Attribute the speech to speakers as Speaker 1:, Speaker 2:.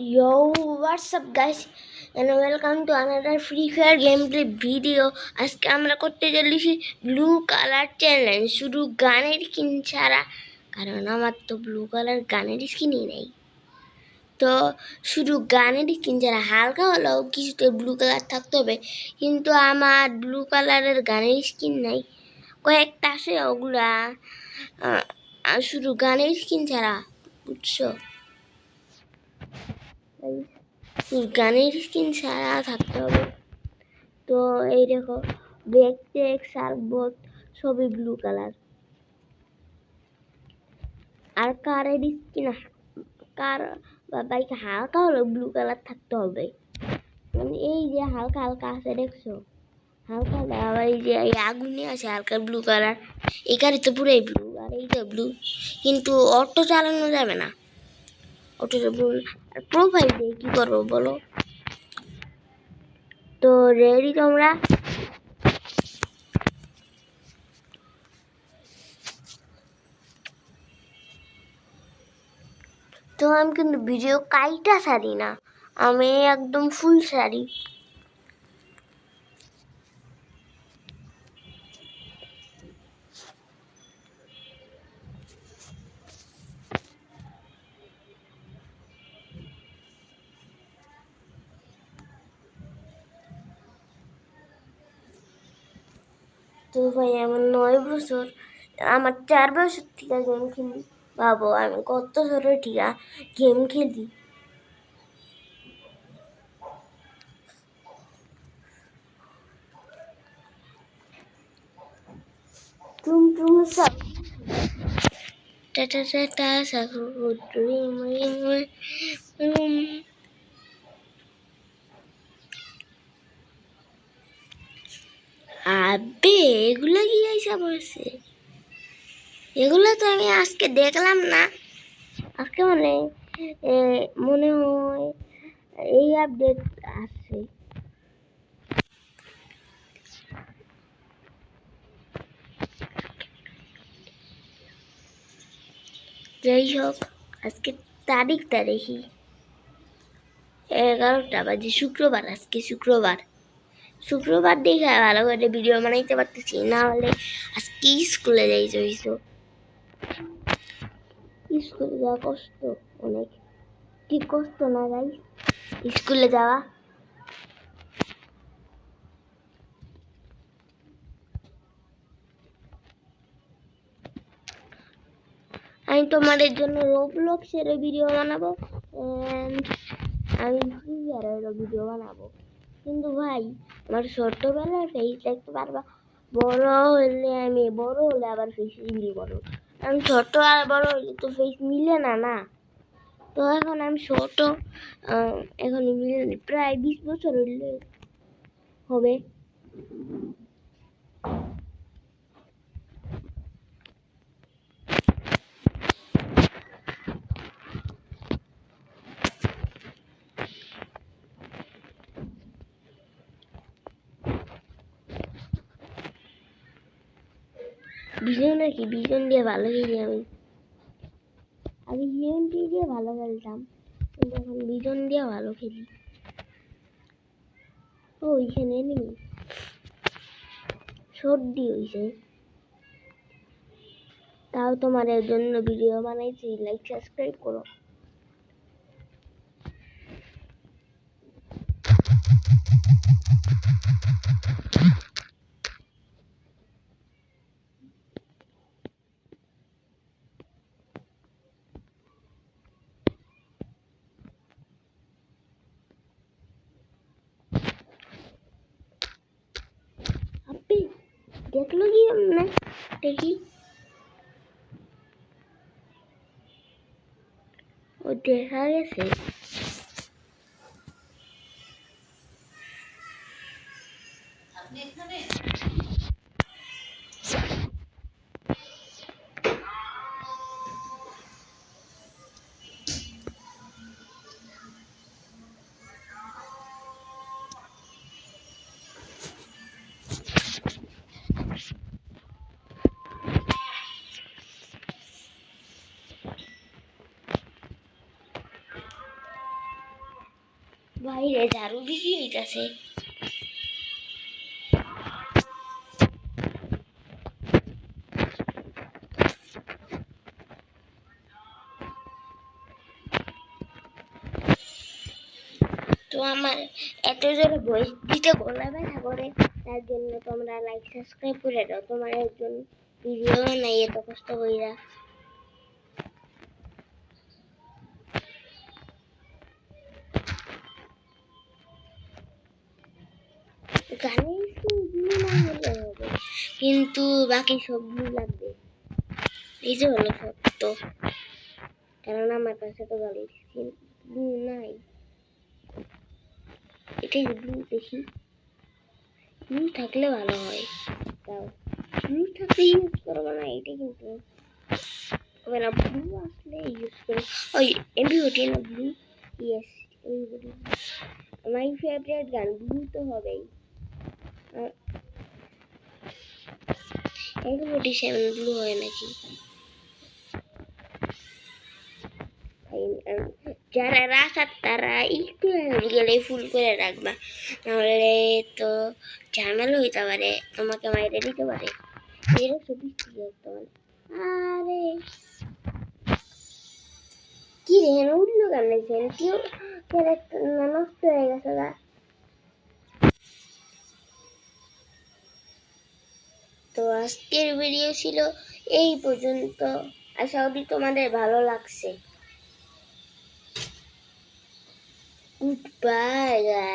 Speaker 1: Yo, what's up guys and welcome to another Free Fire gameplay video. আজকে আমরা করতে চলেছি ব্লু কালার চ্যালেঞ্জ, শুধু গানের স্কিন ছাড়া, কারণ আমার তো ব্লু কালার গানের স্কিনই নেই। তো শুধু গানের স্কিন ছাড়া হালকা হলেও কিছুতে ব্লু কালার থাকতে হবে, কিন্তু আমার ব্লু কালারের গানের স্কিন নেই। কয়েকটা আছে, ওগুলা শুধু গানের স্কিন ছাড়া, বুঝছো? গানের স্কিন ছাড়া থাকতে হবে। তো এই দেখো, ব্যাকপ্যাক, সার্কবোট সবই ব্লু কালার। আর কারের স্কিন, কার বা বাইক হালকা হলো ব্লু কালার থাকতে হবে। মানে এই যে হালকা হালকা আছে, দেখছো? হালকা আবার এই যে এই আগুনে আছে হালকা ব্লু কালার। এই গাড়ি তো পুরাই ব্লু, আর এই তো ব্লু, কিন্তু অটো চালানো যাবে না। Auto blue. আর প্রোফাইল দিয়ে কি করবো বলো? তো রেডি তোমরা? তো আমি কিন্তু ভিডিও কাইটা সারি না, আমি একদম ফুল সারি। তো ভাই আমার 9 বছর, আমার 4 বছর থেকে গেম খেলি। ভাবো আমি কত ছোটো টিকা গেম খেলি। টুম টুম সব টাটা টাটা সাকুরি আবে এগুলো কি আইসা বলছে? এগুলো তো আমি আজকে দেখলাম না। আজকে মনে হয় এই আপডেট আছে। যাই হোক, আজকে তারিখটা দেখি, 11টা বাজে, শুক্রবার। আজকে শুক্রবার দেখে ভালো করে ভিডিও বানাইতে পারতেছি, না হলে আজকে স্কুলে যাইতে হইতো। স্কুলে যাওয়া কষ্ট অনেক। কি কষ্ট না যাই স্কুলে যাওয়া? আমি তোমাদের জন্য রোবলক্সের ভিডিও বানাবো, আমি ফ্রি ফায়ারের ভিডিও বানাবো। কিন্তু ভাই আমার ছোট্টবেলায় ফেস দেখতে পারবা, বড় হলে আবার ফেস রিভিল করো। আমি ছোট আর বড় হলে তো ফেস মিলে না না। তো এখন আমি ছোট, এখন মিলে প্রায় 20 বছর হইলে হবে। বিজন নাকি? বিজন দিয়ে ভালো খেলি আমি। আগে ইউএমপি দিয়ে ভালো খেলতাম, কিন্তু এখন বিজন দিয়ে ভালো খেলি। ও ওইখানে এনিমি সর্দি হয়েছে, তাও তোমাদের জন্য ভিডিও বানাইছি। লাইক সাবস্ক্রাইব করো। আপনি দেখলো কি না দেখি? ও দেখা গেছে। বাইরে ঝাড়ু দিকে হইতাছে। তো আমার এত জোরে ভয়েস দিতে গলা ব্যথা করে, তার জন্য তোমরা লাইক সাবস্ক্রাইব করে দাও। তোমার একজন ভিডিও বানাই এত কষ্ট কইরা। গানের ব্লু না হলে হবে, কিন্তু বাকি সব ব্লু লাগবে। এই যে হলো সত্য, কারণ আমার কাছে তো গাড়ির ব্লু নাই। এটাই ব্লু দেখি, ব্লু থাকলে ভালো হয়। তাও ব্লু থাকলে ইউজ করবো না, এটা কিন্তু হবে না। ব্লু আসলে ইউজ করবো। ওই এমবি না ব্লু, ইয়েস ওই ব্লু মাই ফেভারিট গান। ব্লু তো হবেই। এমবি ব্লু হয় নাকি? যারা রাখার তারা একটু গেলে ফুল করে রাখবা, নাহলে তো ঝামেলা হইতে পারে, তোমাকে মাইরে দিতে পারে। এরকম বৃষ্টি হতে পারে। আরে কি রে উঠলো কেন কেউ ক্যারেক্টার নষ্ট হয়ে গেছে গা। তো আজকের ভিডিও ছিল এই পর্যন্ত। আশা করি তোমাদের ভালো লাগছে। Good bye.